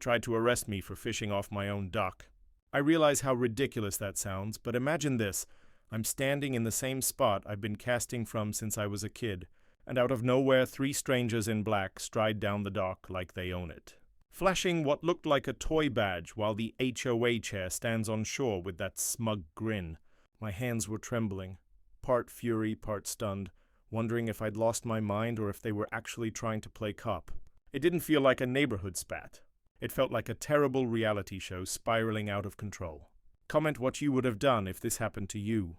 tried to arrest me for fishing off my own dock. I realize how ridiculous that sounds, but imagine this. I'm standing in the same spot I've been casting from since I was a kid, and out of nowhere 3 strangers in black stride down the dock like they own it, flashing what looked like a toy badge while the HOA chair stands on shore with that smug grin. My hands were trembling, part fury, part stunned, wondering if I'd lost my mind or if they were actually trying to play cop. It didn't feel like a neighborhood spat. It felt like a terrible reality show spiraling out of control. Comment what you would have done if this happened to you.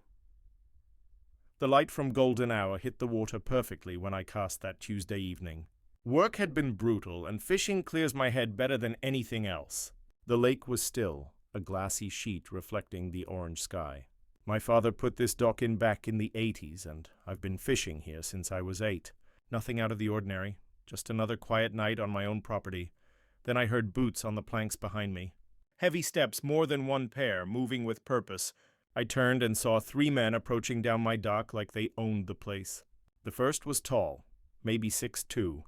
The light from golden hour hit the water perfectly when I cast that Tuesday evening. Work had been brutal, and fishing clears my head better than anything else. The lake was still, a glassy sheet reflecting the orange sky. My father put this dock in back in the 80s, and I've been fishing here since I was 8. Nothing out of the ordinary, just another quiet night on my own property. Then I heard boots on the planks behind me. Heavy steps, more than one pair, moving with purpose. I turned and saw 3 men approaching down my dock like they owned the place. The first was tall, maybe 6'2",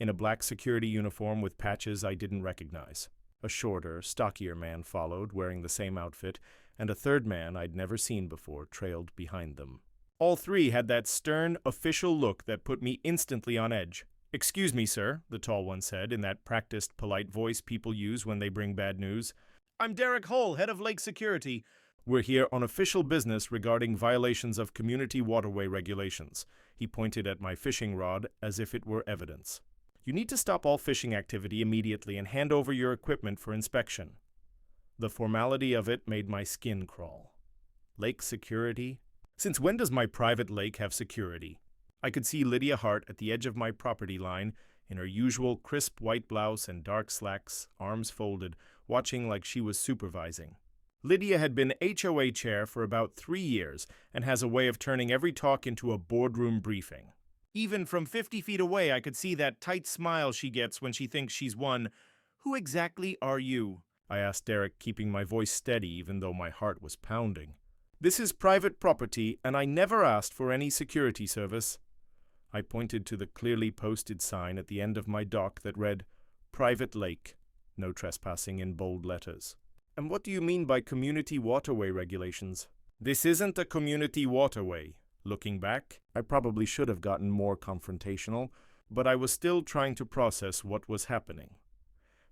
in a black security uniform with patches I didn't recognize. A shorter, stockier man followed, wearing the same outfit, and a third man I'd never seen before trailed behind them. All 3 had that stern, official look that put me instantly on edge. "Excuse me, sir," the tall one said, in that practiced, polite voice people use when they bring bad news. "I'm Derek Hull, head of Lake Security. We're here on official business regarding violations of community waterway regulations." He pointed at my fishing rod as if it were evidence. "You need to stop all fishing activity immediately and hand over your equipment for inspection." The formality of it made my skin crawl. Lake security? Since when does my private lake have security? I could see Lydia Hart at the edge of my property line, in her usual crisp white blouse and dark slacks, arms folded, watching like she was supervising. Lydia had been HOA chair for about 3 years and has a way of turning every talk into a boardroom briefing. Even from 50 feet away, I could see that tight smile she gets when she thinks she's won. "Who exactly are you?" I asked Derek, keeping my voice steady even though my heart was pounding. "This is private property, and I never asked for any security service." I pointed to the clearly posted sign at the end of my dock that read, "Private Lake, no trespassing," in bold letters. "And what do you mean by community waterway regulations?" "This isn't a community waterway." Looking back, I probably should have gotten more confrontational, but I was still trying to process what was happening.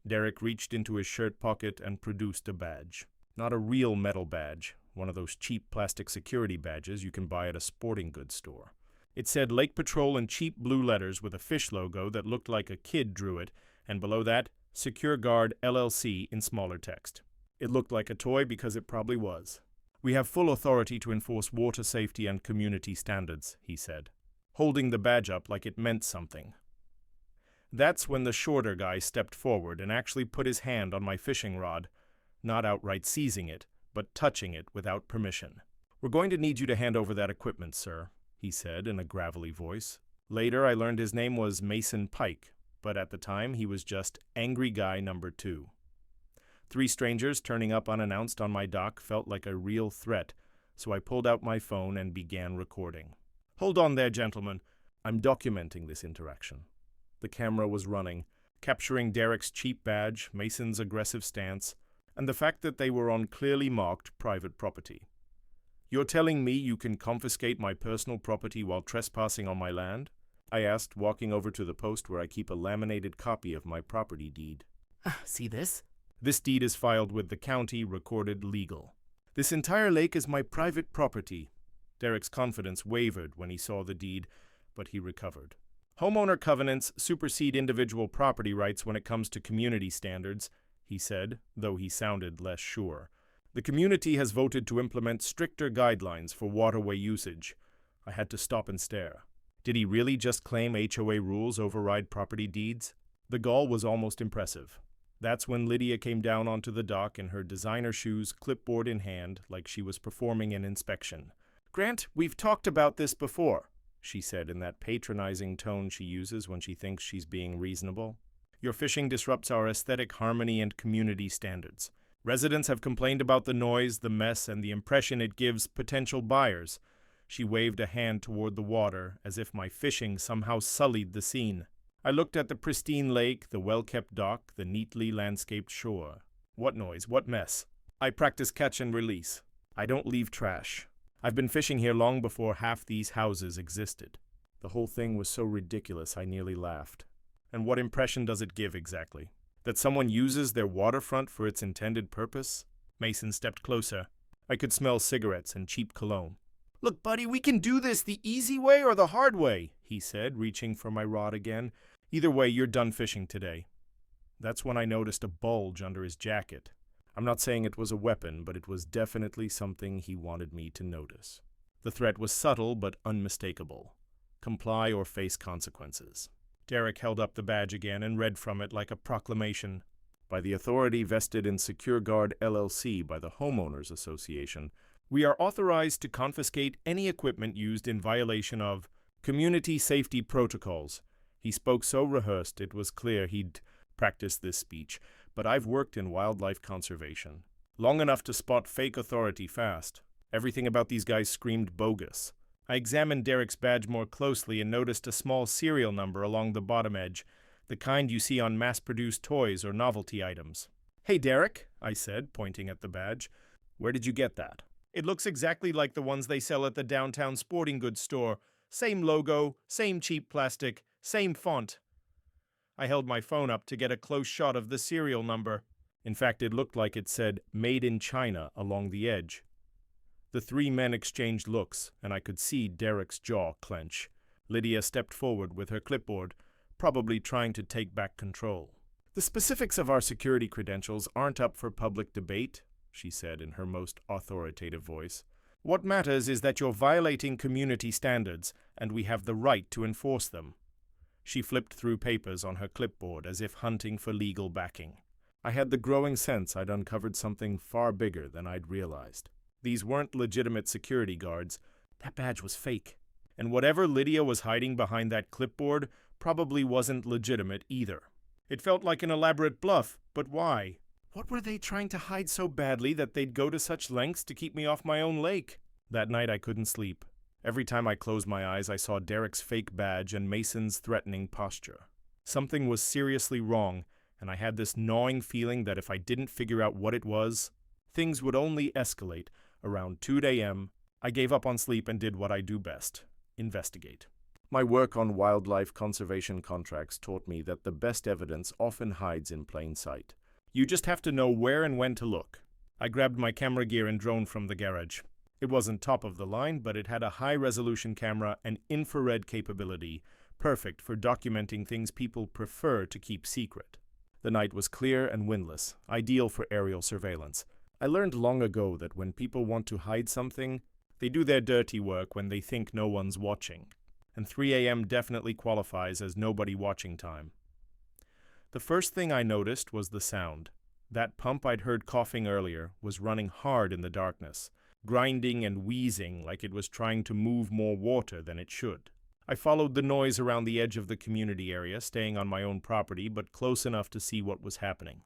Derek reached into his shirt pocket and produced a badge. Not a real metal badge, one of those cheap plastic security badges you can buy at a sporting goods store. It said Lake Patrol in cheap blue letters with a fish logo that looked like a kid drew it, and below that, Secure Guard LLC in smaller text. It looked like a toy because it probably was. "We have full authority to enforce water safety and community standards," he said, holding the badge up like it meant something. That's when the shorter guy stepped forward and actually put his hand on my fishing rod, not outright seizing it, but touching it without permission. "We're going to need you to hand over that equipment, sir," he said in a gravelly voice. Later I learned his name was Mason Pike, but at the time he was just Angry Guy number 2. 3 strangers turning up unannounced on my dock felt like a real threat, so I pulled out my phone and began recording. "Hold on there, gentlemen. I'm documenting this interaction." The camera was running, capturing Derek's cheap badge, Mason's aggressive stance, and the fact that they were on clearly marked private property. "You're telling me you can confiscate my personal property while trespassing on my land?" I asked, walking over to the post where I keep a laminated copy of my property deed. See this? "This deed is filed with the county, recorded legal." "This entire lake is my private property." Derek's confidence wavered when he saw the deed, but he recovered. "Homeowner covenants supersede individual property rights when it comes to community standards," he said, though he sounded less sure. "The community has voted to implement stricter guidelines for waterway usage." I had to stop and stare. Did he really just claim HOA rules override property deeds? The gall was almost impressive. That's when Lydia came down onto the dock in her designer shoes, clipboard in hand, like she was performing an inspection. "Grant, we've talked about this before," she said in that patronizing tone she uses when she thinks she's being reasonable. "Your fishing disrupts our aesthetic harmony and community standards. Residents have complained about the noise, the mess, and the impression it gives potential buyers." She waved a hand toward the water, as if my fishing somehow sullied the scene. I looked at the pristine lake, the well-kept dock, the neatly landscaped shore. What noise? What mess? I practice catch and release. I don't leave trash. I've been fishing here long before half these houses existed. The whole thing was so ridiculous I nearly laughed. And what impression does it give exactly? That someone uses their waterfront for its intended purpose? Mason stepped closer. I could smell cigarettes and cheap cologne. "Look, buddy, we can do this the easy way or the hard way," he said, reaching for my rod again. "Either way, you're done fishing today." That's when I noticed a bulge under his jacket. I'm not saying it was a weapon, but it was definitely something he wanted me to notice. The threat was subtle but unmistakable. Comply or face consequences. Derek held up the badge again and read from it like a proclamation. By the authority vested in Secure Guard LLC by the Homeowners Association, we are authorized to confiscate any equipment used in violation of community safety protocols. He spoke so rehearsed it was clear he'd practiced this speech, but I've worked in wildlife conservation. Long enough to spot fake authority fast. Everything about these guys screamed bogus. I examined Derek's badge more closely and noticed a small serial number along the bottom edge, the kind you see on mass-produced toys or novelty items. "Hey, Derek," I said, pointing at the badge. "Where did you get that?" "It looks exactly like the ones they sell at the downtown sporting goods store. Same logo, same cheap plastic, same font." I held my phone up to get a close shot of the serial number. In fact, it looked like it said "Made in China" along the edge. The three men exchanged looks, and I could see Derek's jaw clench. Lydia stepped forward with her clipboard, probably trying to take back control. "The specifics of our security credentials aren't up for public debate," she said in her most authoritative voice. "What matters is that you're violating community standards, and we have the right to enforce them." She flipped through papers on her clipboard as if hunting for legal backing. I had the growing sense I'd uncovered something far bigger than I'd realized. These weren't legitimate security guards. That badge was fake. And whatever Lydia was hiding behind that clipboard probably wasn't legitimate either. It felt like an elaborate bluff, but why? What were they trying to hide so badly that they'd go to such lengths to keep me off my own lake? That night I couldn't sleep. Every time I closed my eyes, I saw Derek's fake badge and Mason's threatening posture. Something was seriously wrong, and I had this gnawing feeling that if I didn't figure out what it was, things would only escalate. Around 2 a.m., I gave up on sleep and did what I do best: investigate. My work on wildlife conservation contracts taught me that the best evidence often hides in plain sight. You just have to know where and when to look. I grabbed my camera gear and drone from the garage. It wasn't top of the line, but it had a high-resolution camera and infrared capability, perfect for documenting things people prefer to keep secret. The night was clear and windless, ideal for aerial surveillance. I learned long ago that when people want to hide something, they do their dirty work when they think no one's watching. And 3 a.m. definitely qualifies as nobody watching time. The first thing I noticed was the sound. That pump I'd heard coughing earlier was running hard in the darkness, grinding and wheezing like it was trying to move more water than it should. I followed the noise around the edge of the community area, staying on my own property, but close enough to see what was happening.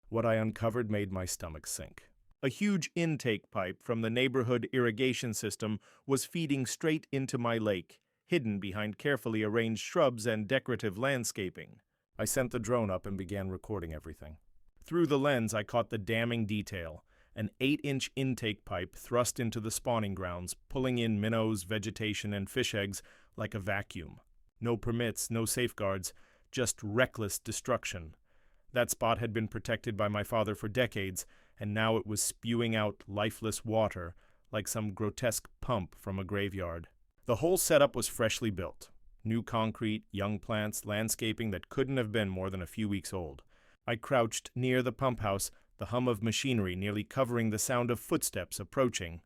What I uncovered made my stomach sink. A huge intake pipe from the neighborhood irrigation system was feeding straight into my lake, hidden behind carefully arranged shrubs and decorative landscaping. I sent the drone up and began recording everything. Through the lens, I caught the damning detail: an 8-inch intake pipe thrust into the spawning grounds, pulling in minnows, vegetation, and fish eggs like a vacuum. No permits, no safeguards, just reckless destruction. That spot had been protected by my father for decades, and now it was spewing out lifeless water like some grotesque pump from a graveyard. The whole setup was freshly built. New concrete, young plants, landscaping that couldn't have been more than a few weeks old. I crouched near the pump house, the hum of machinery nearly covering the sound of footsteps approaching.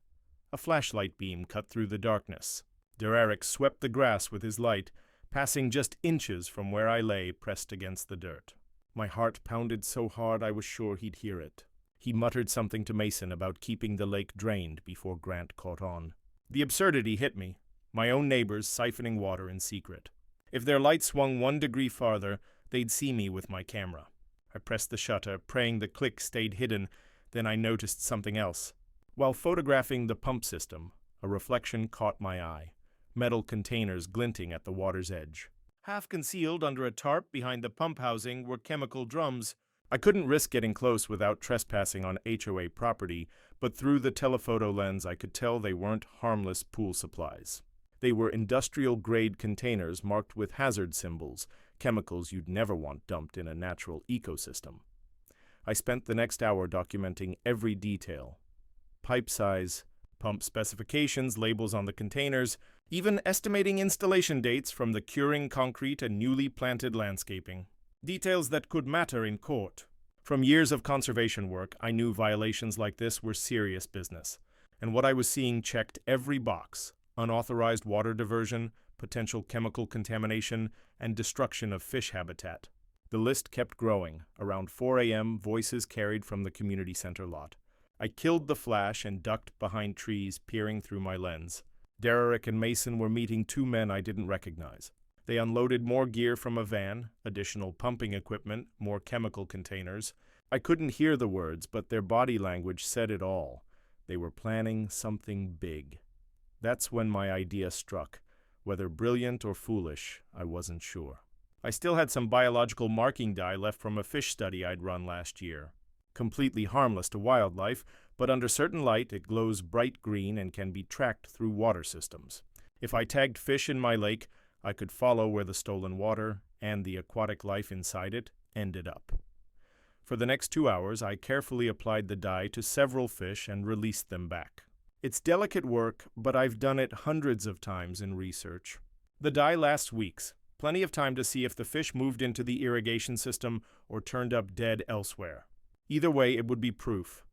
A flashlight beam cut through the darkness. Derek swept the grass with his light, passing just inches from where I lay pressed against the dirt. My heart pounded so hard I was sure he'd hear it. He muttered something to Mason about keeping the lake drained before Grant caught on. The absurdity hit me. My own neighbors siphoning water in secret. If their light swung 1 degree farther, they'd see me with my camera. I pressed the shutter, praying the click stayed hidden. Then I noticed something else. While photographing the pump system, a reflection caught my eye. Metal containers glinting at the water's edge. Half concealed under a tarp behind the pump housing were chemical drums. I couldn't risk getting close without trespassing on HOA property, but through the telephoto lens I could tell they weren't harmless pool supplies. They were industrial-grade containers marked with hazard symbols, chemicals you'd never want dumped in a natural ecosystem. I spent the next hour documenting every detail. Pipe size, pump specifications, labels on the containers, even estimating installation dates from the curing concrete and newly planted landscaping. Details that could matter in court. From years of conservation work, I knew violations like this were serious business, and what I was seeing checked every box: unauthorized water diversion, potential chemical contamination, and destruction of fish habitat. The list kept growing. Around 4 a.m., voices carried from the community center lot. I killed the flash and ducked behind trees, peering through my lens. Derrick and Mason were meeting two men I didn't recognize. They unloaded more gear from a van, additional pumping equipment, more chemical containers. I couldn't hear the words, but their body language said it all. They were planning something big. That's when my idea struck. Whether brilliant or foolish, I wasn't sure. I still had some biological marking dye left from a fish study I'd run last year. Completely harmless to wildlife, but under certain light it glows bright green and can be tracked through water systems. If I tagged fish in my lake, I could follow where the stolen water, and the aquatic life inside it, ended up. For the next 2 hours, I carefully applied the dye to several fish and released them back. It's delicate work, but I've done it hundreds of times in research. The dye lasts weeks, plenty of time to see if the fish moved into the irrigation system or turned up dead elsewhere. Either way, it would be proof.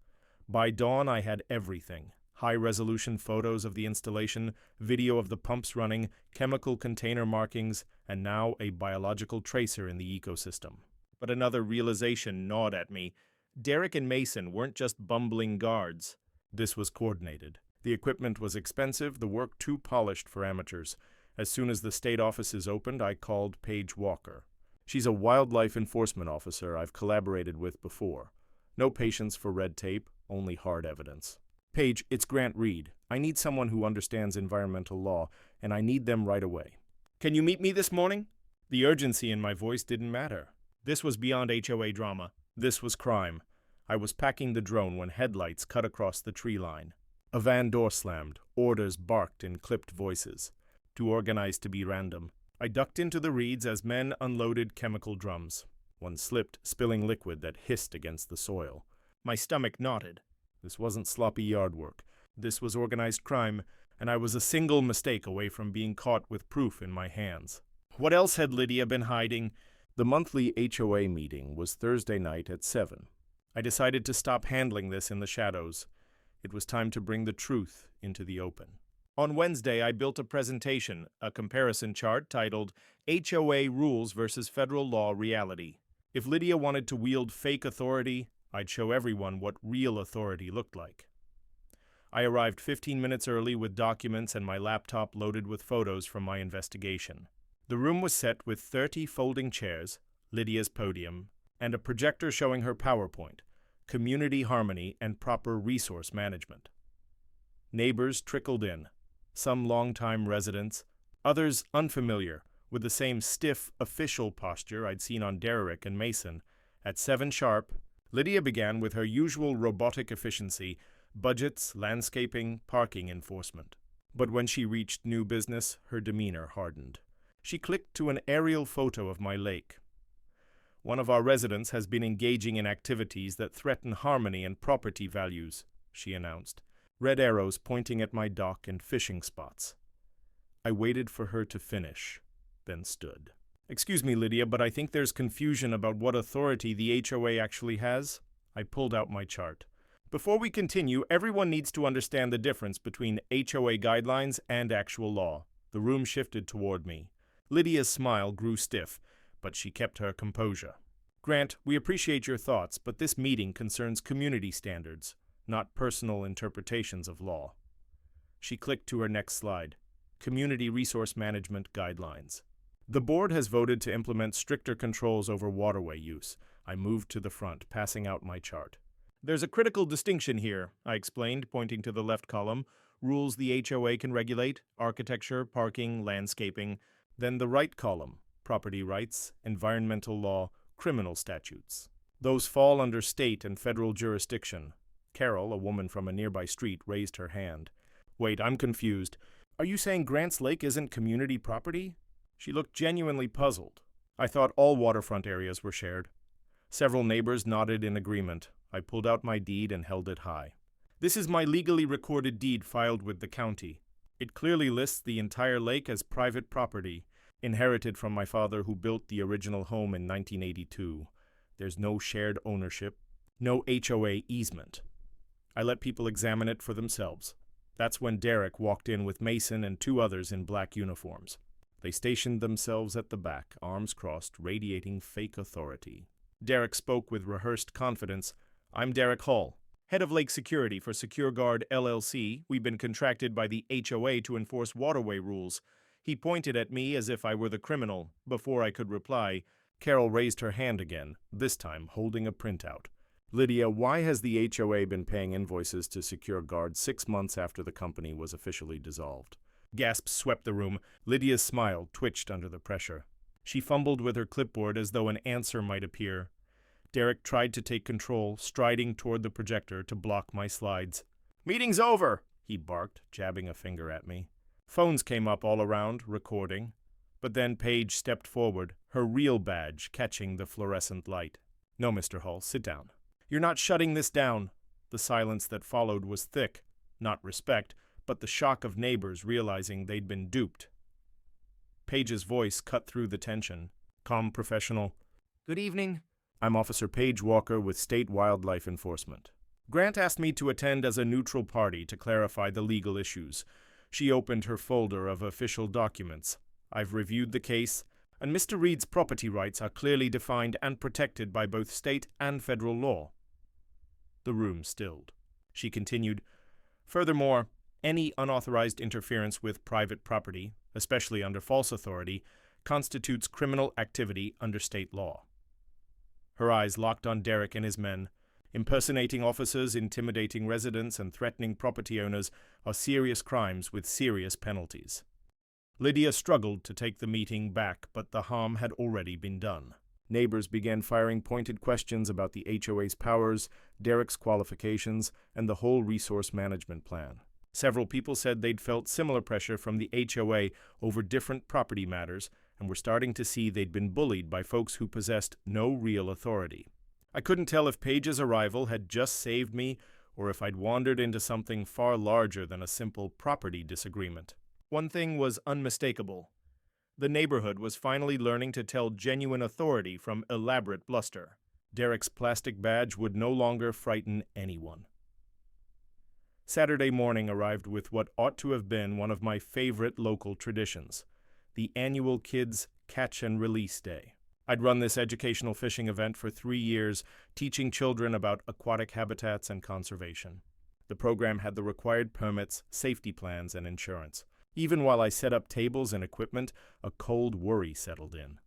By dawn, I had everything. High-resolution photos of the installation, video of the pumps running, chemical container markings, and now a biological tracer in the ecosystem. But another realization gnawed at me. Derrick and Mason weren't just bumbling guards. This was coordinated. The equipment was expensive, the work too polished for amateurs. As soon as the state offices opened, I called Paige Walker. She's a wildlife enforcement officer I've collaborated with before. No patience for red tape, only hard evidence. Paige, it's Grant Reed. I need someone who understands environmental law, and I need them right away. Can you meet me this morning? The urgency in my voice didn't matter. This was beyond HOA drama. This was crime. I was packing the drone when headlights cut across the tree line. A van door slammed. Orders barked in clipped voices. Too organized to be random. I ducked into the reeds as men unloaded chemical drums. One slipped, spilling liquid that hissed against the soil. My stomach knotted. This wasn't sloppy yard work. This was organized crime, and I was a single mistake away from being caught with proof in my hands. What else had Lydia been hiding? The monthly HOA meeting was Thursday night at 7. I decided to stop handling this in the shadows. It was time to bring the truth into the open. On Wednesday, I built a presentation, a comparison chart titled HOA Rules versus Federal Law Reality. If Lydia wanted to wield fake authority, I'd show everyone what real authority looked like. I arrived 15 minutes early with documents and my laptop loaded with photos from my investigation. The room was set with 30 folding chairs, Lydia's podium, and a projector showing her PowerPoint, community harmony, and proper resource management. Neighbors trickled in, some longtime residents, others unfamiliar, with the same stiff, official posture I'd seen on Derrick and Mason. At 7 sharp, Lydia began with her usual robotic efficiency, budgets, landscaping, parking enforcement. But when she reached new business, her demeanor hardened. She clicked to an aerial photo of my lake. One of our residents has been engaging in activities that threaten harmony and property values, she announced, red arrows pointing at my dock and fishing spots. I waited for her to finish, then stood. Excuse me, Lydia, but I think there's confusion about what authority the HOA actually has. I pulled out my chart. Before we continue, everyone needs to understand the difference between HOA guidelines and actual law. The room shifted toward me. Lydia's smile grew stiff, but she kept her composure. Grant, we appreciate your thoughts, but this meeting concerns community standards, not personal interpretations of law. She clicked to her next slide. Community Resource Management Guidelines. The board has voted to implement stricter controls over waterway use. I moved to the front, passing out my chart. There's a critical distinction here, I explained, pointing to the left column. Rules the HOA can regulate, architecture, parking, landscaping. Then the right column, property rights, environmental law, criminal statutes. Those fall under state and federal jurisdiction. Carol, a woman from a nearby street, raised her hand. Wait, I'm confused. Are you saying Grants Lake isn't community property? She looked genuinely puzzled. I thought all waterfront areas were shared. Several neighbors nodded in agreement. I pulled out my deed and held it high. This is my legally recorded deed filed with the county. It clearly lists the entire lake as private property, inherited from my father who built the original home in 1982. There's no shared ownership, no HOA easement. I let people examine it for themselves. That's when Derek walked in with Mason and 2 others in black uniforms. They stationed themselves at the back, arms crossed, radiating fake authority. Derek spoke with rehearsed confidence. I'm Derek Hall, head of Lake Security for Secure Guard LLC. We've been contracted by the HOA to enforce waterway rules. He pointed at me as if I were the criminal. Before I could reply, Carol raised her hand again, this time holding a printout. Lydia, why has the HOA been paying invoices to Secure Guard 6 months after the company was officially dissolved? Gasps swept the room. Lydia's smile twitched under the pressure. She fumbled with her clipboard as though an answer might appear. Derek tried to take control, striding toward the projector to block my slides. Meeting's over, he barked, jabbing a finger at me. Phones came up all around, recording. But then Paige stepped forward, her real badge catching the fluorescent light. No, Mr. Hall, sit down. You're not shutting this down. The silence that followed was thick, not respect, but the shock of neighbors realizing they'd been duped. Paige's voice cut through the tension. Calm, professional. Good evening. I'm Officer Paige Walker with State Wildlife Enforcement. Grant asked me to attend as a neutral party to clarify the legal issues. She opened her folder of official documents. I've reviewed the case, and Mr. Reed's property rights are clearly defined and protected by both state and federal law. The room stilled. She continued, furthermore, any unauthorized interference with private property, especially under false authority, constitutes criminal activity under state law. Her eyes locked on Derek and his men. Impersonating officers, intimidating residents, and threatening property owners are serious crimes with serious penalties. Lydia struggled to take the meeting back, but the harm had already been done. Neighbors began firing pointed questions about the HOA's powers, Derek's qualifications, and the whole resource management plan. Several people said they'd felt similar pressure from the HOA over different property matters and were starting to see they'd been bullied by folks who possessed no real authority. I couldn't tell if Paige's arrival had just saved me or if I'd wandered into something far larger than a simple property disagreement. One thing was unmistakable. The neighborhood was finally learning to tell genuine authority from elaborate bluster. Derek's plastic badge would no longer frighten anyone. Saturday morning arrived with what ought to have been one of my favorite local traditions, the annual Kids Catch and Release Day. I'd run this educational fishing event for 3 years, teaching children about aquatic habitats and conservation. The program had the required permits, safety plans, and insurance. Even while I set up tables and equipment, a cold worry settled in.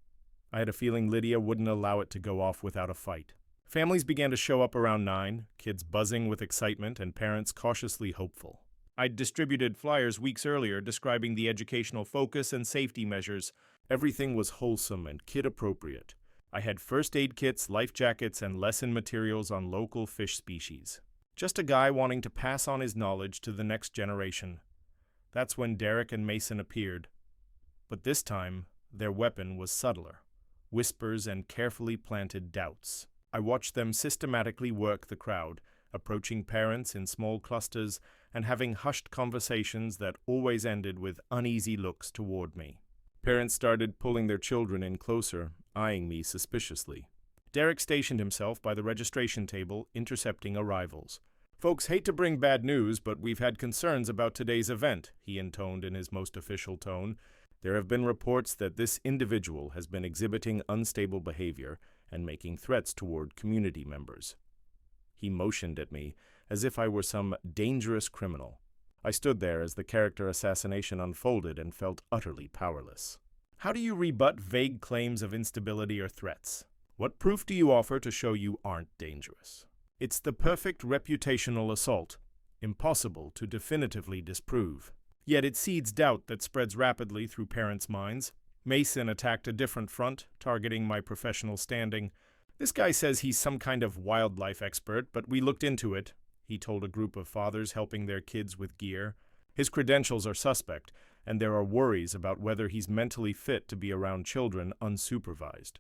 I had a feeling Lydia wouldn't allow it to go off without a fight. Families began to show up around 9, kids buzzing with excitement and parents cautiously hopeful. I'd distributed flyers weeks earlier describing the educational focus and safety measures. Everything was wholesome and kid-appropriate. I had first aid kits, life jackets, and lesson materials on local fish species. Just a guy wanting to pass on his knowledge to the next generation. That's when Derek and Mason appeared. But this time, their weapon was subtler. Whispers and carefully planted doubts. I watched them systematically work the crowd, approaching parents in small clusters and having hushed conversations that always ended with uneasy looks toward me. Parents started pulling their children in closer, eyeing me suspiciously. Derek stationed himself by the registration table, intercepting arrivals. Folks hate to bring bad news, but we've had concerns about today's event, he intoned in his most official tone. There have been reports that this individual has been exhibiting unstable behavior and making threats toward community members. He motioned at me as if I were some dangerous criminal. I stood there as the character assassination unfolded and felt utterly powerless. How do you rebut vague claims of instability or threats? What proof do you offer to show you aren't dangerous? It's the perfect reputational assault, impossible to definitively disprove. Yet it seeds doubt that spreads rapidly through parents' minds. Mason attacked a different front, targeting my professional standing. "This guy says he's some kind of wildlife expert, but we looked into it," he told a group of fathers helping their kids with gear. "His credentials are suspect, and there are worries about whether he's mentally fit to be around children unsupervised."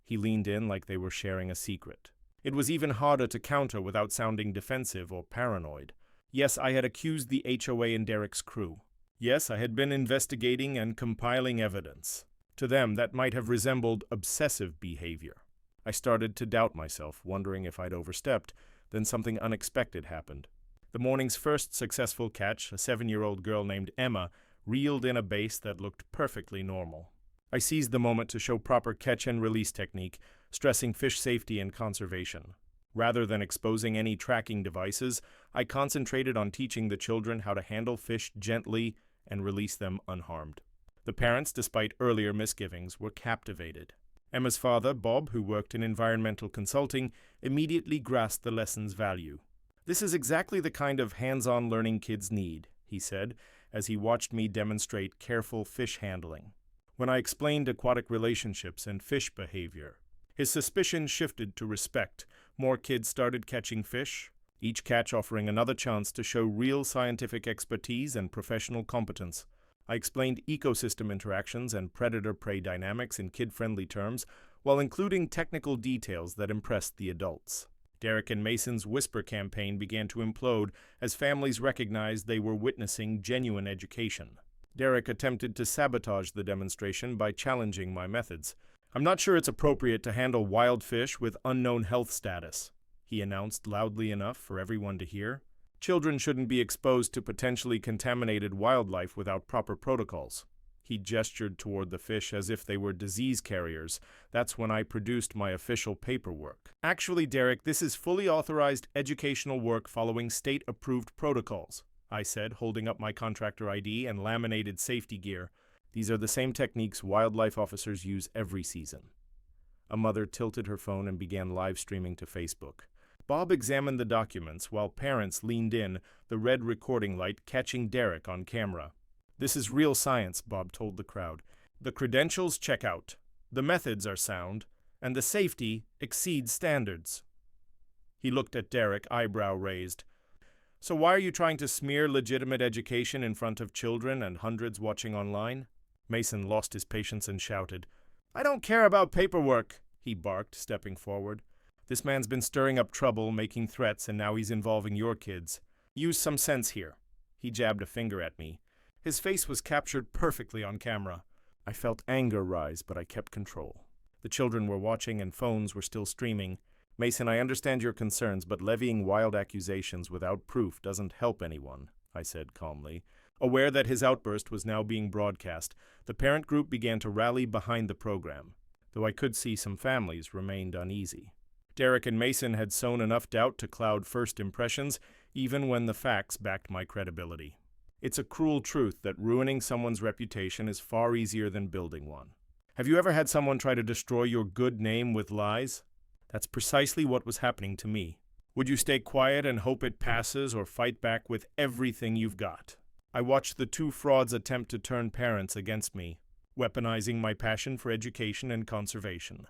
He leaned in like they were sharing a secret. It was even harder to counter without sounding defensive or paranoid. Yes, I had accused the HOA and Derek's crew. Yes, I had been investigating and compiling evidence. To them, that might have resembled obsessive behavior. I started to doubt myself, wondering if I'd overstepped. Then something unexpected happened. The morning's first successful catch, a 7-year-old girl named Emma, reeled in a base that looked perfectly normal. I seized the moment to show proper catch and release technique, stressing fish safety and conservation. Rather than exposing any tracking devices, I concentrated on teaching the children how to handle fish gently and release them unharmed. The parents, despite earlier misgivings, were captivated. Emma's father, Bob, who worked in environmental consulting, immediately grasped the lesson's value. "This is exactly the kind of hands-on learning kids need," he said, as he watched me demonstrate careful fish handling. When I explained aquatic relationships and fish behavior, his suspicion shifted to respect. More kids started catching fish, each catch offering another chance to show real scientific expertise and professional competence. I explained ecosystem interactions and predator-prey dynamics in kid-friendly terms, while including technical details that impressed the adults. Derek and Mason's Whisper campaign began to implode as families recognized they were witnessing genuine education. Derek attempted to sabotage the demonstration by challenging my methods. "I'm not sure it's appropriate to handle wild fish with unknown health status," he announced loudly enough for everyone to hear. "Children shouldn't be exposed to potentially contaminated wildlife without proper protocols." He gestured toward the fish as if they were disease carriers. That's when I produced my official paperwork. "Actually, Derek, this is fully authorized educational work following state-approved protocols," I said, holding up my contractor ID and laminated safety gear. "These are the same techniques wildlife officers use every season." A mother tilted her phone and began live streaming to Facebook. Bob examined the documents while parents leaned in, the red recording light catching Derek on camera. "This is real science," Bob told the crowd. "The credentials check out, the methods are sound, and the safety exceeds standards." He looked at Derek, eyebrow raised. "So why are you trying to smear legitimate education in front of children and hundreds watching online?" Mason lost his patience and shouted. "I don't care about paperwork," he barked, stepping forward. "This man's been stirring up trouble, making threats, and now he's involving your kids. Use some sense here." He jabbed a finger at me. His face was captured perfectly on camera. I felt anger rise, but I kept control. The children were watching and phones were still streaming. "Mason, I understand your concerns, but levying wild accusations without proof doesn't help anyone," I said calmly. Aware that his outburst was now being broadcast, the parent group began to rally behind the program, though I could see some families remained uneasy. Derek and Mason had sown enough doubt to cloud first impressions, even when the facts backed my credibility. It's a cruel truth that ruining someone's reputation is far easier than building one. Have you ever had someone try to destroy your good name with lies? That's precisely what was happening to me. Would you stay quiet and hope it passes, or fight back with everything you've got? I watched the two frauds attempt to turn parents against me, weaponizing my passion for education and conservation.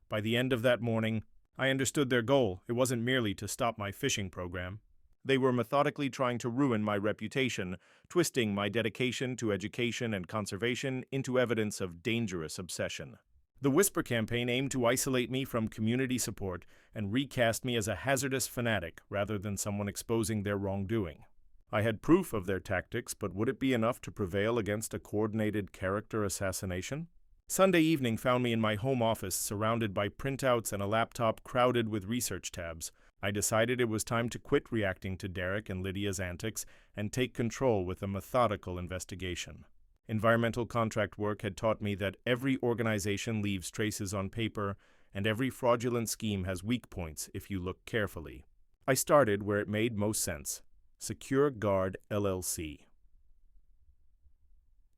By the end of that morning, I understood their goal. It wasn't merely to stop my fishing program. They were methodically trying to ruin my reputation, twisting my dedication to education and conservation into evidence of dangerous obsession. The Whisper campaign aimed to isolate me from community support and recast me as a hazardous fanatic rather than someone exposing their wrongdoing. I had proof of their tactics, but would it be enough to prevail against a coordinated character assassination? Sunday evening found me in my home office, surrounded by printouts and a laptop crowded with research tabs. I decided it was time to quit reacting to Derek and Lydia's antics and take control with a methodical investigation. Environmental contract work had taught me that every organization leaves traces on paper, and every fraudulent scheme has weak points if you look carefully. I started where it made most sense: Secure Guard LLC.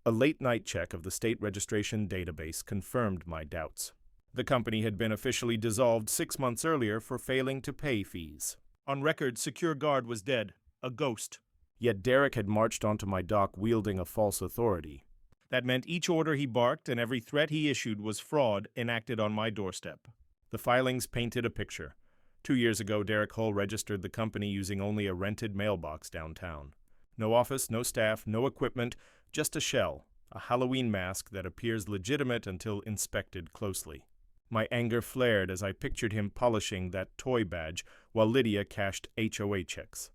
A late-night check of the state registration database confirmed my doubts. The company had been officially dissolved 6 months earlier for failing to pay fees. On record, Secure Guard was dead, a ghost. Yet Derek had marched onto my dock wielding a false authority. That meant each order he barked and every threat he issued was fraud enacted on my doorstep. The filings painted a picture. 2 years ago, Derek Hull registered the company using only a rented mailbox downtown. No office, no staff, no equipment, just a shell, a Halloween mask that appears legitimate until inspected closely. My anger flared as I pictured him polishing that toy badge while Lydia cashed HOA checks.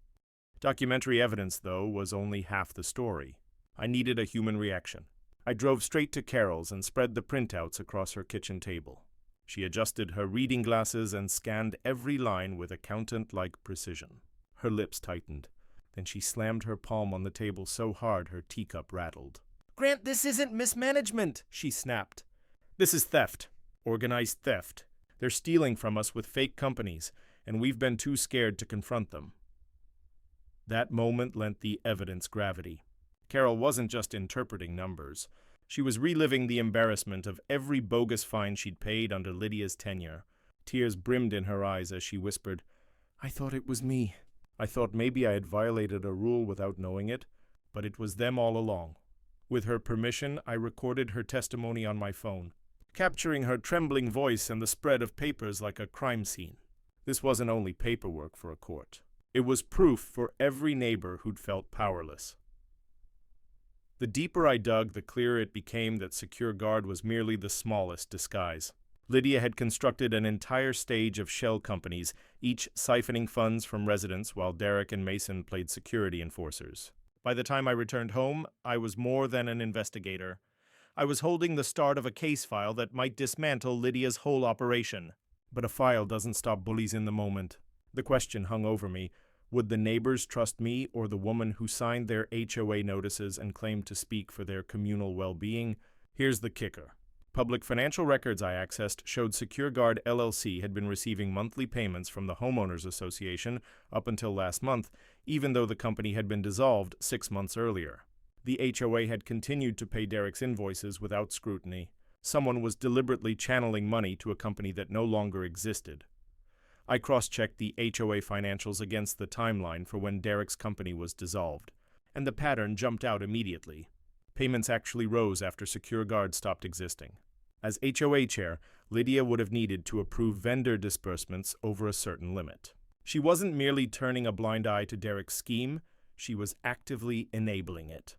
Documentary evidence, though, was only half the story. I needed a human reaction. I drove straight to Carol's and spread the printouts across her kitchen table. She adjusted her reading glasses and scanned every line with accountant-like precision. Her lips tightened. Then she slammed her palm on the table so hard her teacup rattled. "Grant, this isn't mismanagement," she snapped. "This is theft. Organized theft. They're stealing from us with fake companies, and we've been too scared to confront them." That moment lent the evidence gravity. Carol wasn't just interpreting numbers. She was reliving the embarrassment of every bogus fine she'd paid under Lydia's tenure. Tears brimmed in her eyes as she whispered, "I thought it was me. I thought maybe I had violated a rule without knowing it, but it was them all along." With her permission, I recorded her testimony on my phone, capturing her trembling voice and the spread of papers like a crime scene. This wasn't only paperwork for a court. It was proof for every neighbor who'd felt powerless. The deeper I dug, the clearer it became that Secure Guard was merely the smallest disguise. Lydia had constructed an entire stage of shell companies, each siphoning funds from residents while Derek and Mason played security enforcers. By the time I returned home, I was more than an investigator. I was holding the start of a case file that might dismantle Lydia's whole operation. But a file doesn't stop bullies in the moment. The question hung over me. Would the neighbors trust me or the woman who signed their HOA notices and claimed to speak for their communal well-being? Here's the kicker. Public financial records I accessed showed Secure Guard LLC had been receiving monthly payments from the Homeowners Association up until last month, even though the company had been dissolved 6 months earlier. The HOA had continued to pay Derek's invoices without scrutiny. Someone was deliberately channeling money to a company that no longer existed. I cross-checked the HOA financials against the timeline for when Derek's company was dissolved, and the pattern jumped out immediately. Payments actually rose after Secure Guard stopped existing. As HOA chair, Lydia would have needed to approve vendor disbursements over a certain limit. She wasn't merely turning a blind eye to Derek's scheme, she was actively enabling it.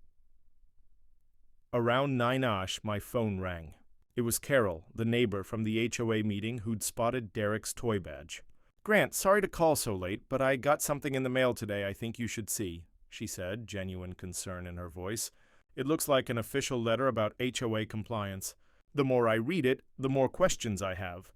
Around 9-ash, my phone rang. It was Carol, the neighbor from the HOA meeting who'd spotted Derek's toy badge. "Grant, sorry to call so late, but I got something in the mail today I think you should see," she said, genuine concern in her voice. "It looks like an official letter about HOA compliance. The more I read it, the more questions I have."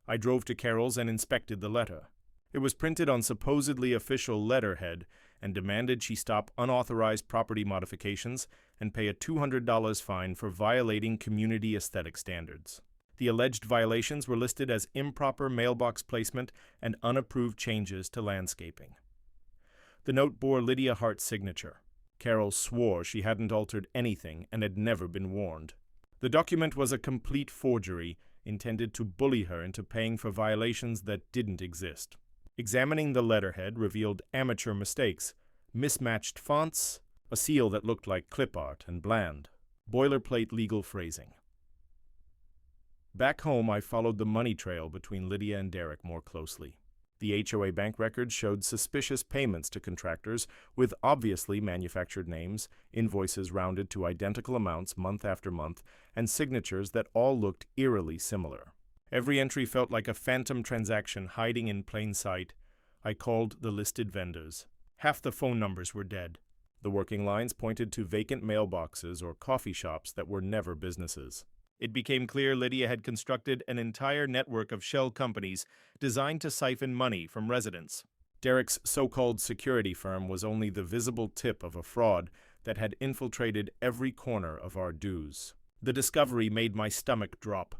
I drove to Carol's and inspected the letter. It was printed on supposedly official letterhead and demanded she stop unauthorized property modifications and pay a $200 fine for violating community aesthetic standards. The alleged violations were listed as improper mailbox placement and unapproved changes to landscaping. The note bore Lydia Hart's signature. Carol swore she hadn't altered anything and had never been warned. The document was a complete forgery, intended to bully her into paying for violations that didn't exist. Examining the letterhead revealed amateur mistakes, mismatched fonts, a seal that looked like clip art and bland, boilerplate legal phrasing. Back home, I followed the money trail between Lydia and Derek more closely. The HOA bank records showed suspicious payments to contractors with obviously manufactured names, invoices rounded to identical amounts month after month, and signatures that all looked eerily similar. Every entry felt like a phantom transaction hiding in plain sight. I called the listed vendors. Half the phone numbers were dead. The working lines pointed to vacant mailboxes or coffee shops that were never businesses. It became clear Lydia had constructed an entire network of shell companies designed to siphon money from residents. Derek's so-called security firm was only the visible tip of a fraud that had infiltrated every corner of our dues. The discovery made my stomach drop.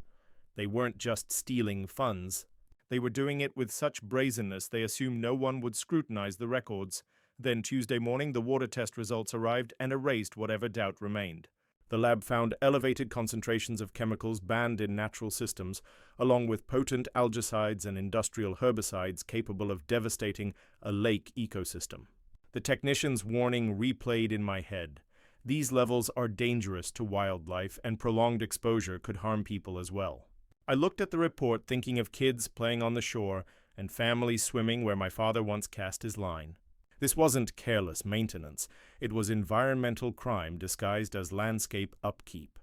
They weren't just stealing funds. They were doing it with such brazenness they assumed no one would scrutinize the records. Then Tuesday morning, the water test results arrived and erased whatever doubt remained. The lab found elevated concentrations of chemicals banned in natural systems, along with potent algicides and industrial herbicides capable of devastating a lake ecosystem. The technician's warning replayed in my head. These levels are dangerous to wildlife, and prolonged exposure could harm people as well. I looked at the report thinking of kids playing on the shore and families swimming where my father once cast his line. This wasn't careless maintenance, it was environmental crime disguised as landscape upkeep.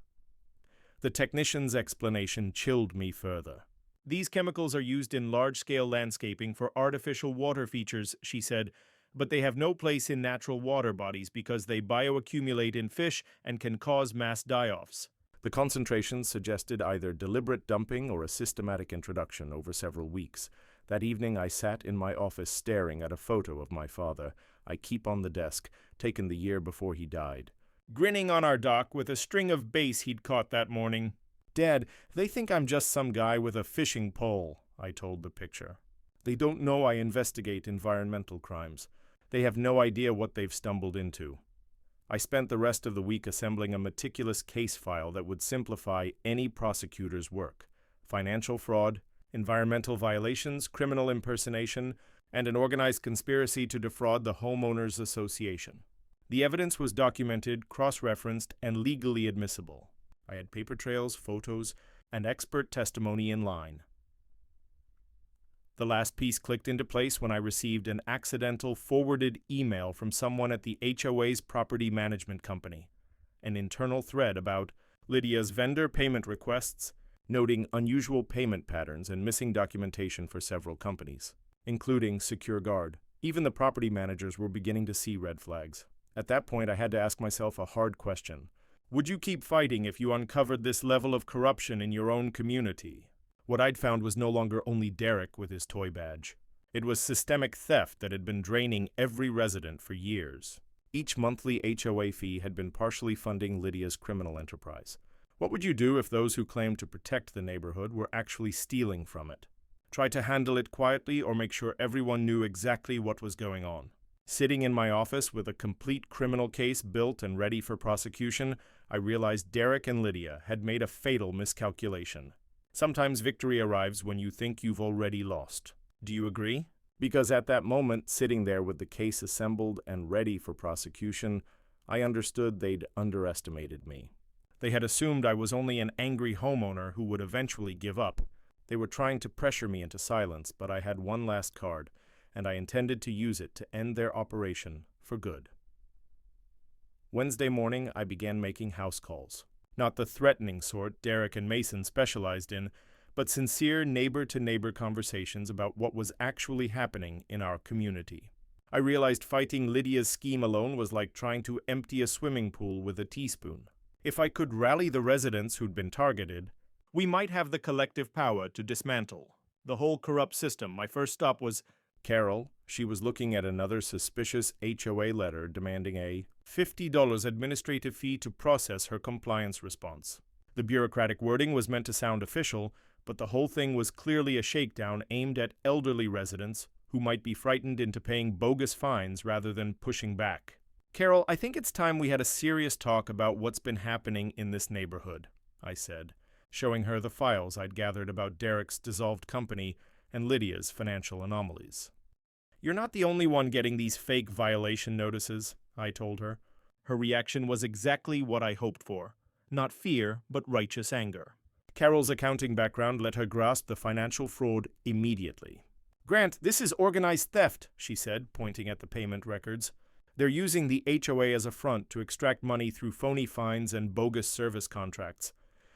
The technician's explanation chilled me further. These chemicals are used in large-scale landscaping for artificial water features, she said, but they have no place in natural water bodies because they bioaccumulate in fish and can cause mass die-offs. The concentrations suggested either deliberate dumping or a systematic introduction over several weeks. That evening I sat in my office staring at a photo of my father, I keep on the desk, taken the year before he died, grinning on our dock with a string of bass he'd caught that morning. "Dad, they think I'm just some guy with a fishing pole," I told the picture. "They don't know I investigate environmental crimes. They have no idea what they've stumbled into." I spent the rest of the week assembling a meticulous case file that would simplify any prosecutor's work: financial fraud, environmental violations, criminal impersonation, and an organized conspiracy to defraud the Homeowners Association. The evidence was documented, cross-referenced, and legally admissible. I had paper trails, photos, and expert testimony in line. The last piece clicked into place when I received an accidental forwarded email from someone at the HOA's property management company, an internal thread about Lydia's vendor payment requests, noting unusual payment patterns and missing documentation for several companies, including Secure Guard. Even the property managers were beginning to see red flags. At that point, I had to ask myself a hard question. Would you keep fighting if you uncovered this level of corruption in your own community? What I'd found was no longer only Derek with his toy badge. It was systemic theft that had been draining every resident for years. Each monthly HOA fee had been partially funding Lydia's criminal enterprise. What would you do if those who claimed to protect the neighborhood were actually stealing from it? Try to handle it quietly or make sure everyone knew exactly what was going on? Sitting in my office with a complete criminal case built and ready for prosecution, I realized Derek and Lydia had made a fatal miscalculation. Sometimes victory arrives when you think you've already lost. Do you agree? Because at that moment, sitting there with the case assembled and ready for prosecution, I understood they'd underestimated me. They had assumed I was only an angry homeowner who would eventually give up. They were trying to pressure me into silence, but I had one last card, and I intended to use it to end their operation for good. Wednesday morning, I began making house calls. Not the threatening sort Derek and Mason specialized in, but sincere neighbor-to-neighbor conversations about what was actually happening in our community. I realized fighting Lydia's scheme alone was like trying to empty a swimming pool with a teaspoon. If I could rally the residents who'd been targeted, we might have the collective power to dismantle the whole corrupt system. My first stop was Carol. She was looking at another suspicious HOA letter demanding a $50 administrative fee to process her compliance response. The bureaucratic wording was meant to sound official, but the whole thing was clearly a shakedown aimed at elderly residents who might be frightened into paying bogus fines rather than pushing back. "Carol, I think it's time we had a serious talk about what's been happening in this neighborhood," I said, showing her the files I'd gathered about Derek's dissolved company and Lydia's financial anomalies. "You're not the only one getting these fake violation notices," I told her. Her reaction was exactly what I hoped for. Not fear, but righteous anger. Carol's accounting background let her grasp the financial fraud immediately. "Grant, this is organized theft," she said, pointing at the payment records. "They're using the HOA as a front to extract money through phony fines and bogus service contracts."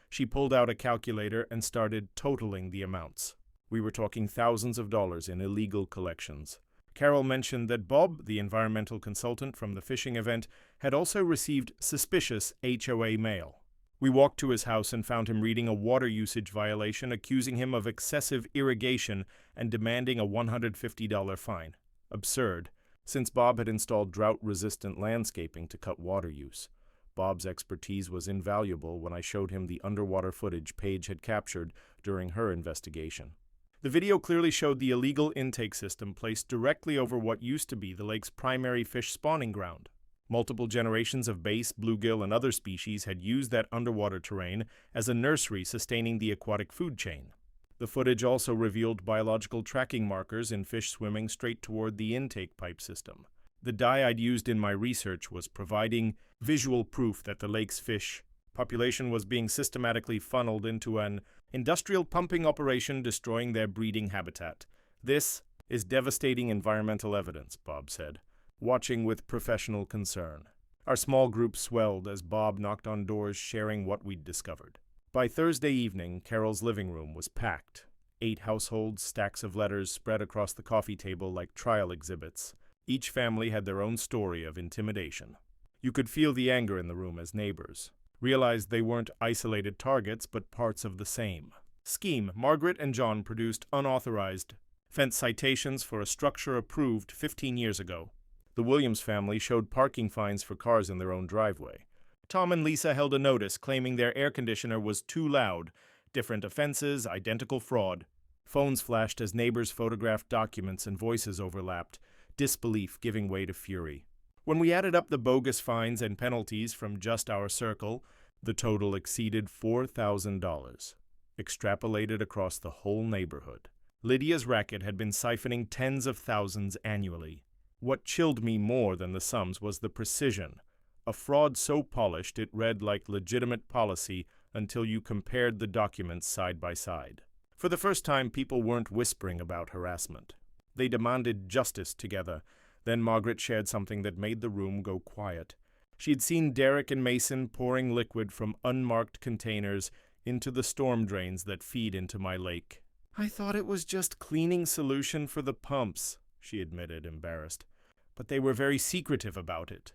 She pulled out a calculator and started totaling the amounts. We were talking thousands of dollars in illegal collections. Carol mentioned that Bob, the environmental consultant from the fishing event, had also received suspicious HOA mail. We walked to his house and found him reading a water usage violation, accusing him of excessive irrigation and demanding a $150 fine. Absurd, since Bob had installed drought-resistant landscaping to cut water use. Bob's expertise was invaluable when I showed him the underwater footage Paige had captured during her investigation. The video clearly showed the illegal intake system placed directly over what used to be the lake's primary fish spawning ground. Multiple generations of bass, bluegill, and other species had used that underwater terrain as a nursery sustaining the aquatic food chain. The footage also revealed biological tracking markers in fish swimming straight toward the intake pipe system. The dye I'd used in my research was providing visual proof that the lake's fish population was being systematically funneled into an industrial pumping operation, destroying their breeding habitat. This is devastating environmental evidence, Bob said, watching with professional concern. Our small group swelled as Bob knocked on doors sharing what we'd discovered. By Thursday evening, Carol's living room was packed. 8 households, stacks of letters spread across the coffee table like trial exhibits. Each family had their own story of intimidation. You could feel the anger in the room as neighbors realized they weren't isolated targets but parts of the same scheme. Margaret and John produced unauthorized fence citations for a structure approved 15 years ago. The Williams family showed parking fines for cars in their own driveway. Tom and Lisa held a notice claiming their air conditioner was too loud. Different offenses, identical fraud. Phones flashed as neighbors photographed documents and voices overlapped, disbelief giving way to fury. When we added up the bogus fines and penalties from just our circle, the total exceeded $4,000, extrapolated across the whole neighborhood. Lydia's racket had been siphoning tens of thousands annually. What chilled me more than the sums was the precision. A fraud so polished it read like legitimate policy until you compared the documents side by side. For the first time, people weren't whispering about harassment. They demanded justice together. Then Margaret shared something that made the room go quiet. She'd seen Derek and Mason pouring liquid from unmarked containers into the storm drains that feed into my lake. "I thought it was just cleaning solution for the pumps," she admitted, embarrassed. "But they were very secretive about it."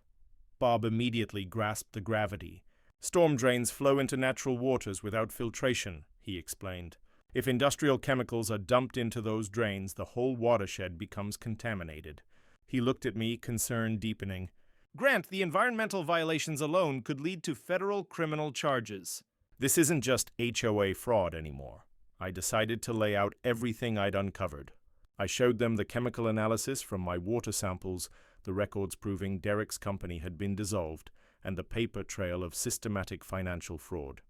Bob immediately grasped the gravity. "Storm drains flow into natural waters without filtration," he explained. "If industrial chemicals are dumped into those drains, the whole watershed becomes contaminated." He looked at me, concern deepening. "Grant, the environmental violations alone could lead to federal criminal charges." This isn't just HOA fraud anymore. I decided to lay out everything I'd uncovered. I showed them the chemical analysis from my water samples, the records proving Derek's company had been dissolved, and the paper trail of systematic financial fraud.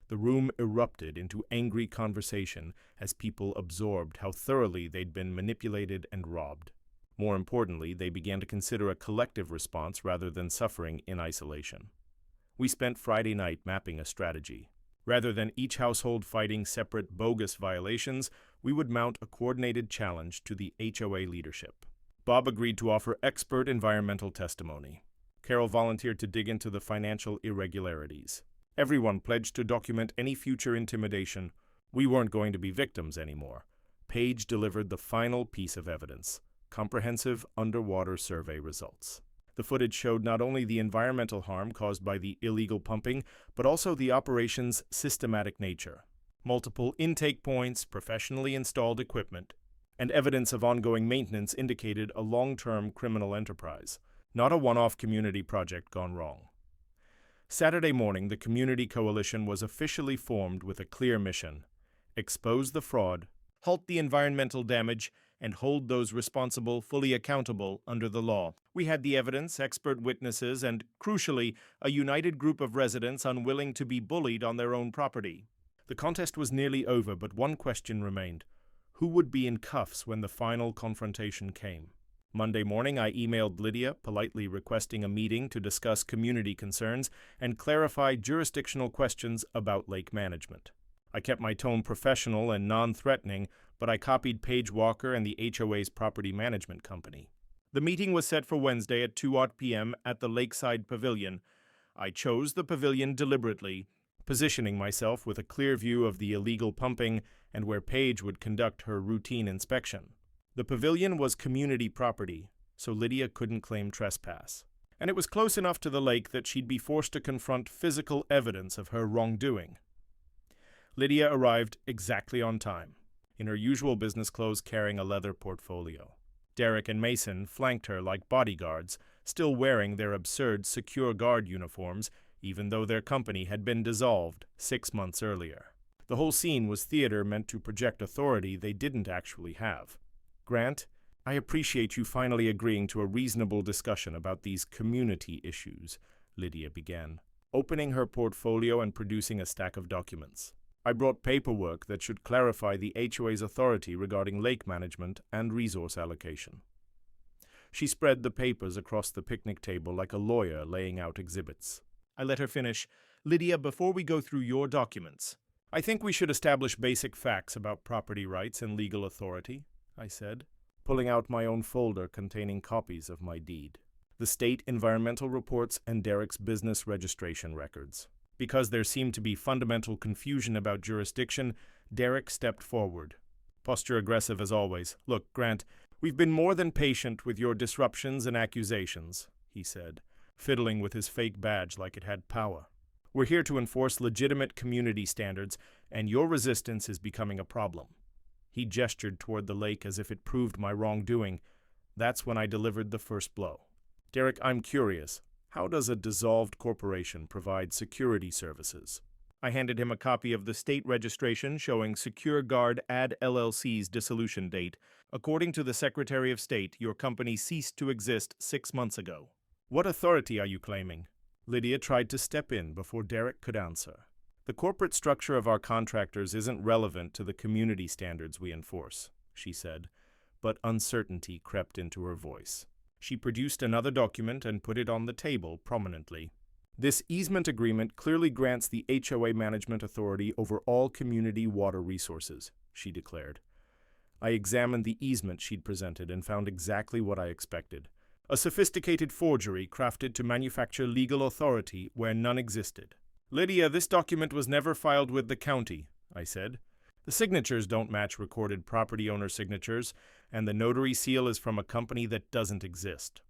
The room erupted into angry conversation as people absorbed how thoroughly they'd been manipulated and robbed. More importantly, they began to consider a collective response rather than suffering in isolation. We spent Friday night mapping a strategy. Rather than each household fighting separate bogus violations, we would mount a coordinated challenge to the HOA leadership. Bob agreed to offer expert environmental testimony. Carol volunteered to dig into the financial irregularities. Everyone pledged to document any future intimidation. We weren't going to be victims anymore. Paige delivered the final piece of evidence: comprehensive underwater survey results. The footage showed not only the environmental harm caused by the illegal pumping, but also the operation's systematic nature. Multiple intake points, professionally installed equipment, and evidence of ongoing maintenance indicated a long-term criminal enterprise, not a one-off community project gone wrong. Saturday morning, the Community Coalition was officially formed with a clear mission: expose the fraud, halt the environmental damage, and hold those responsible fully accountable under the law. We had the evidence, expert witnesses, and, crucially, a united group of residents unwilling to be bullied on their own property. The contest was nearly over, but one question remained: who would be in cuffs when the final confrontation came? Monday morning, I emailed Lydia, politely requesting a meeting to discuss community concerns and clarify jurisdictional questions about lake management. I kept my tone professional and non-threatening, but I copied Paige Walker and the HOA's property management company. The meeting was set for Wednesday at 2 p.m. at the Lakeside Pavilion. I chose the pavilion deliberately, positioning myself with a clear view of the illegal pumping and where Paige would conduct her routine inspection. The pavilion was community property, so Lydia couldn't claim trespass. And it was close enough to the lake that she'd be forced to confront physical evidence of her wrongdoing. Lydia arrived exactly on time, in her usual business clothes carrying a leather portfolio. Derek and Mason flanked her like bodyguards, still wearing their absurd secure guard uniforms, even though their company had been dissolved 6 months earlier. The whole scene was theater meant to project authority they didn't actually have. "Grant, I appreciate you finally agreeing to a reasonable discussion about these community issues," Lydia began, opening her portfolio and producing a stack of documents. "I brought paperwork that should clarify the HOA's authority regarding lake management and resource allocation." She spread the papers across the picnic table like a lawyer laying out exhibits. I let her finish. Lydia, before we go through your documents, I think we should establish basic facts about property rights and legal authority, I said, pulling out my own folder containing copies of my deed, the state environmental reports and Derek's business registration records. Because there seemed to be fundamental confusion about jurisdiction, Derek stepped forward. Posture aggressive as always. Look, Grant, we've been more than patient with your disruptions and accusations, he said, fiddling with his fake badge like it had power. We're here to enforce legitimate community standards, and your resistance is becoming a problem. He gestured toward the lake as if it proved my wrongdoing. That's when I delivered the first blow. Derek, I'm curious. How does a dissolved corporation provide security services? I handed him a copy of the state registration showing Secure Guard Ad LLC's dissolution date. According to the Secretary of State, your company ceased to exist 6 months ago. What authority are you claiming? Lydia tried to step in before Derek could answer. The corporate structure of our contractors isn't relevant to the community standards we enforce, she said, but uncertainty crept into her voice. She produced another document and put it on the table prominently. This easement agreement clearly grants the HOA management authority over all community water resources, she declared. I examined the easement she'd presented and found exactly what I expected. A sophisticated forgery crafted to manufacture legal authority where none existed. Lydia, this document was never filed with the county, I said. The signatures don't match recorded property owner signatures, and the notary seal is from a company that doesn't exist.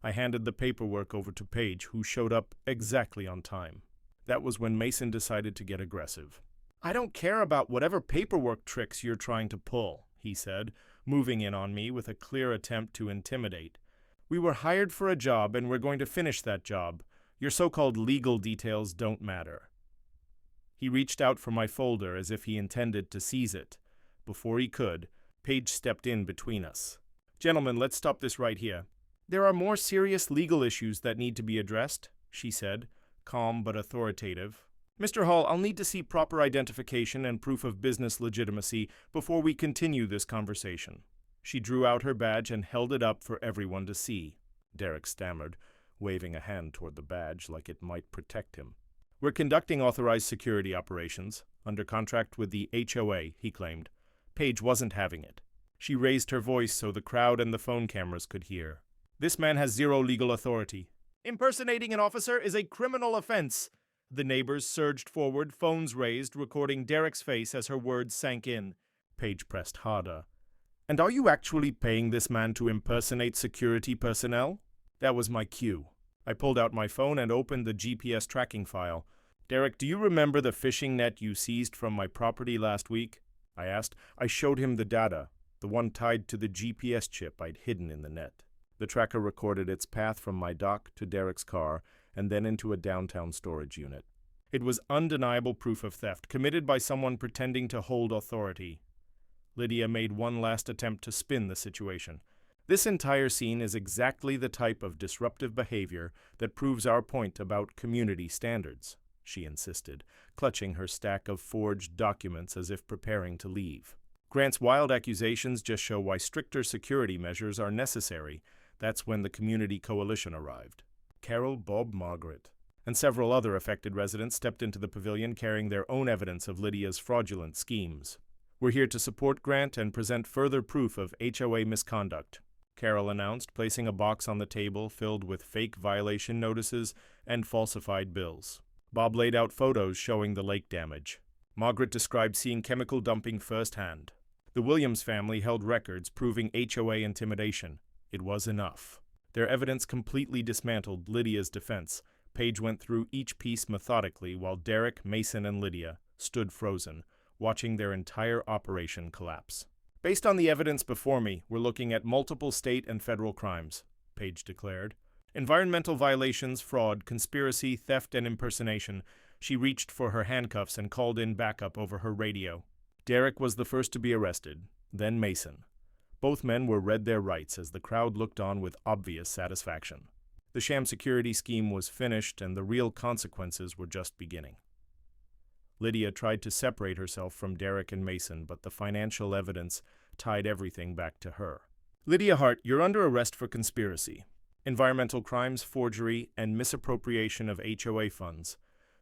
I handed the paperwork over to Paige, who showed up exactly on time. That was when Mason decided to get aggressive. I don't care about whatever paperwork tricks you're trying to pull, he said, moving in on me with a clear attempt to intimidate. We were hired for a job, and we're going to finish that job. Your so-called legal details don't matter. He reached out for my folder as if he intended to seize it. Before he could, Paige stepped in between us. Gentlemen, let's stop this right here. There are more serious legal issues that need to be addressed, she said, calm but authoritative. Mr. Hall, I'll need to see proper identification and proof of business legitimacy before we continue this conversation. She drew out her badge and held it up for everyone to see. Derek stammered, waving a hand toward the badge like it might protect him. We're conducting authorized security operations, under contract with the HOA, he claimed. Paige wasn't having it. She raised her voice so the crowd and the phone cameras could hear. This man has zero legal authority. Impersonating an officer is a criminal offense. The neighbors surged forward, phones raised, recording Derek's face as her words sank in. Paige pressed harder. And are you actually paying this man to impersonate security personnel? That was my cue. I pulled out my phone and opened the GPS tracking file. Derek, do you remember the fishing net you seized from my property last week? I asked. I showed him the data, the one tied to the GPS chip I'd hidden in the net. The tracker recorded its path from my dock to Derek's car and then into a downtown storage unit. It was undeniable proof of theft, committed by someone pretending to hold authority. Lydia made one last attempt to spin the situation. This entire scene is exactly the type of disruptive behavior that proves our point about community standards, she insisted, clutching her stack of forged documents as if preparing to leave. Grant's wild accusations just show why stricter security measures are necessary. That's when the community coalition arrived. Carol, Bob, Margaret, and several other affected residents stepped into the pavilion carrying their own evidence of Lydia's fraudulent schemes. We're here to support Grant and present further proof of HOA misconduct, Carol announced, placing a box on the table filled with fake violation notices and falsified bills. Bob laid out photos showing the lake damage. Margaret described seeing chemical dumping firsthand. The Williams family held records proving HOA intimidation. It was enough. Their evidence completely dismantled Lydia's defense. Paige went through each piece methodically while Derek, Mason, and Lydia stood frozen, watching their entire operation collapse. Based on the evidence before me, we're looking at multiple state and federal crimes, Paige declared. Environmental violations, fraud, conspiracy, theft, and impersonation. She reached for her handcuffs and called in backup over her radio. Derek was the first to be arrested, then Mason. Both men were read their rights as the crowd looked on with obvious satisfaction. The sham security scheme was finished and the real consequences were just beginning. Lydia tried to separate herself from Derek and Mason, but the financial evidence tied everything back to her. Lydia Hart, you're under arrest for conspiracy, environmental crimes, forgery, and misappropriation of HOA funds.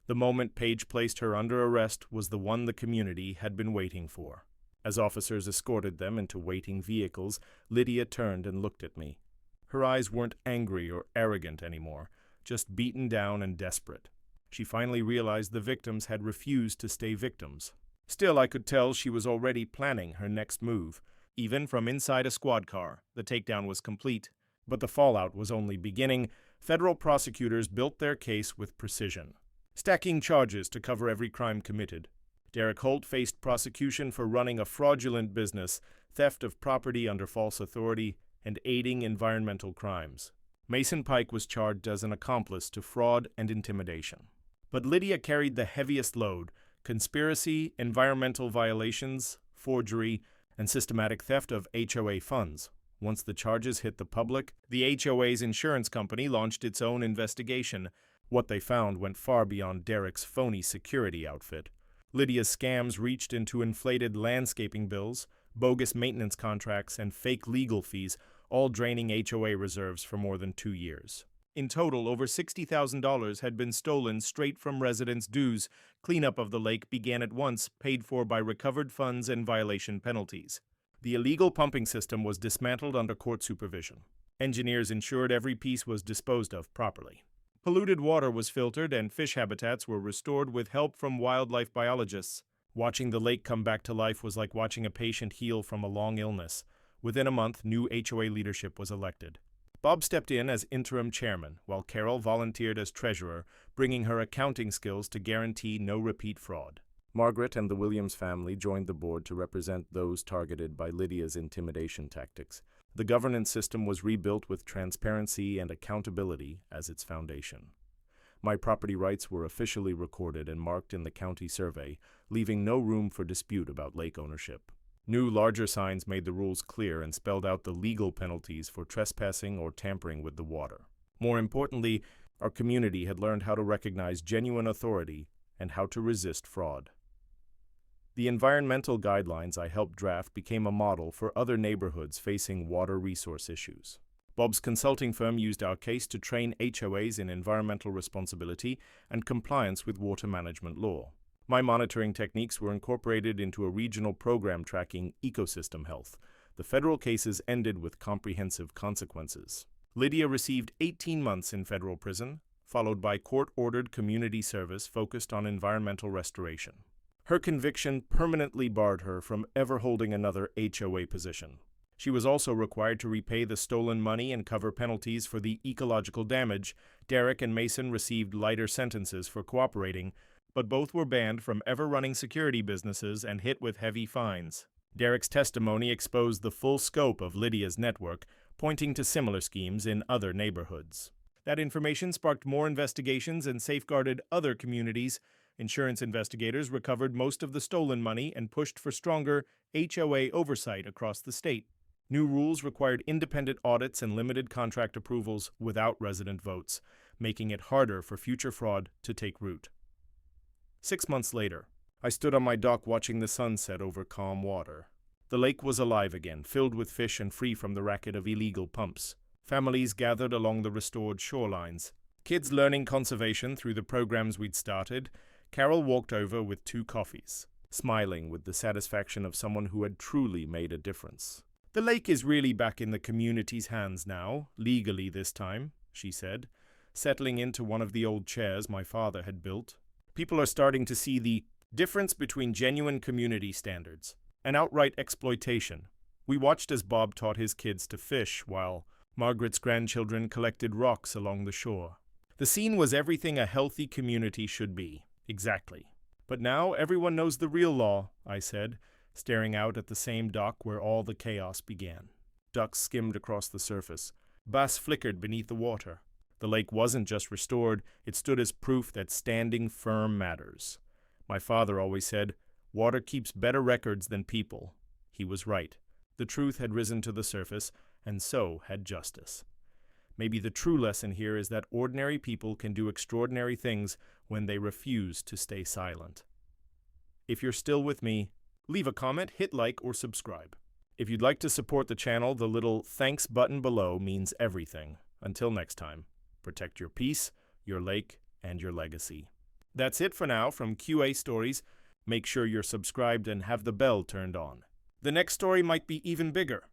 The moment Page placed her under arrest was the one the community had been waiting for. As officers escorted them into waiting vehicles, Lydia turned and looked at me. Her eyes weren't angry or arrogant anymore, just beaten down and desperate. She finally realized the victims had refused to stay victims. Still, I could tell she was already planning her next move. Even from inside a squad car, the takedown was complete. But the fallout was only beginning. Federal prosecutors built their case with precision, stacking charges to cover every crime committed. Derek Holt faced prosecution for running a fraudulent business, theft of property under false authority, and aiding environmental crimes. Mason Pike was charged as an accomplice to fraud and intimidation. But Lydia carried the heaviest load: conspiracy, environmental violations, forgery, and systematic theft of HOA funds. Once the charges hit the public, the HOA's insurance company launched its own investigation. What they found went far beyond Derek's phony security outfit. Lydia's scams reached into inflated landscaping bills, bogus maintenance contracts, and fake legal fees, all draining HOA reserves for more than 2 years. In total, over $60,000 had been stolen straight from residents' dues. Cleanup of the lake began at once, paid for by recovered funds and violation penalties. The illegal pumping system was dismantled under court supervision. Engineers ensured every piece was disposed of properly. Polluted water was filtered and fish habitats were restored with help from wildlife biologists. Watching the lake come back to life was like watching a patient heal from a long illness. Within a month, new HOA leadership was elected. Bob stepped in as interim chairman, while Carol volunteered as treasurer, bringing her accounting skills to guarantee no repeat fraud. Margaret and the Williams family joined the board to represent those targeted by Lydia's intimidation tactics. The governance system was rebuilt with transparency and accountability as its foundation. My property rights were officially recorded and marked in the county survey, leaving no room for dispute about lake ownership. New, larger signs made the rules clear and spelled out the legal penalties for trespassing or tampering with the water. More importantly, our community had learned how to recognize genuine authority and how to resist fraud. The environmental guidelines I helped draft became a model for other neighborhoods facing water resource issues. Bob's consulting firm used our case to train HOAs in environmental responsibility and compliance with water management law. My monitoring techniques were incorporated into a regional program tracking ecosystem health. The federal cases ended with comprehensive consequences. Lydia received 18 months in federal prison, followed by court-ordered community service focused on environmental restoration. Her conviction permanently barred her from ever holding another HOA position. She was also required to repay the stolen money and cover penalties for the ecological damage. Derek and Mason received lighter sentences for cooperating, but both were banned from ever running security businesses and hit with heavy fines. Derek's testimony exposed the full scope of Lydia's network, pointing to similar schemes in other neighborhoods. That information sparked more investigations and safeguarded other communities. Insurance investigators recovered most of the stolen money and pushed for stronger HOA oversight across the state. New rules required independent audits and limited contract approvals without resident votes, making it harder for future fraud to take root. 6 months later, I stood on my dock watching the sun set over calm water. The lake was alive again, filled with fish and free from the racket of illegal pumps. Families gathered along the restored shorelines. Kids learning conservation through the programs we'd started. Carol walked over with 2 coffees, smiling with the satisfaction of someone who had truly made a difference. "The lake is really back in the community's hands now, legally this time," she said, settling into one of the old chairs my father had built. "People are starting to see the difference between genuine community standards and outright exploitation." We watched as Bob taught his kids to fish while Margaret's grandchildren collected rocks along the shore. The scene was everything a healthy community should be. Exactly. "But now everyone knows the real law," I said, staring out at the same dock where all the chaos began. Ducks skimmed across the surface. Bass flickered beneath the water. The lake wasn't just restored, it stood as proof that standing firm matters. My father always said, "Water keeps better records than people." He was right. The truth had risen to the surface, and so had justice. Maybe the true lesson here is that ordinary people can do extraordinary things when they refuse to stay silent. If you're still with me, leave a comment, hit like, or subscribe. If you'd like to support the channel, the little thanks button below means everything. Until next time, protect your peace, your lake, and your legacy. That's it for now from QA Stories. Make sure you're subscribed and have the bell turned on. The next story might be even bigger.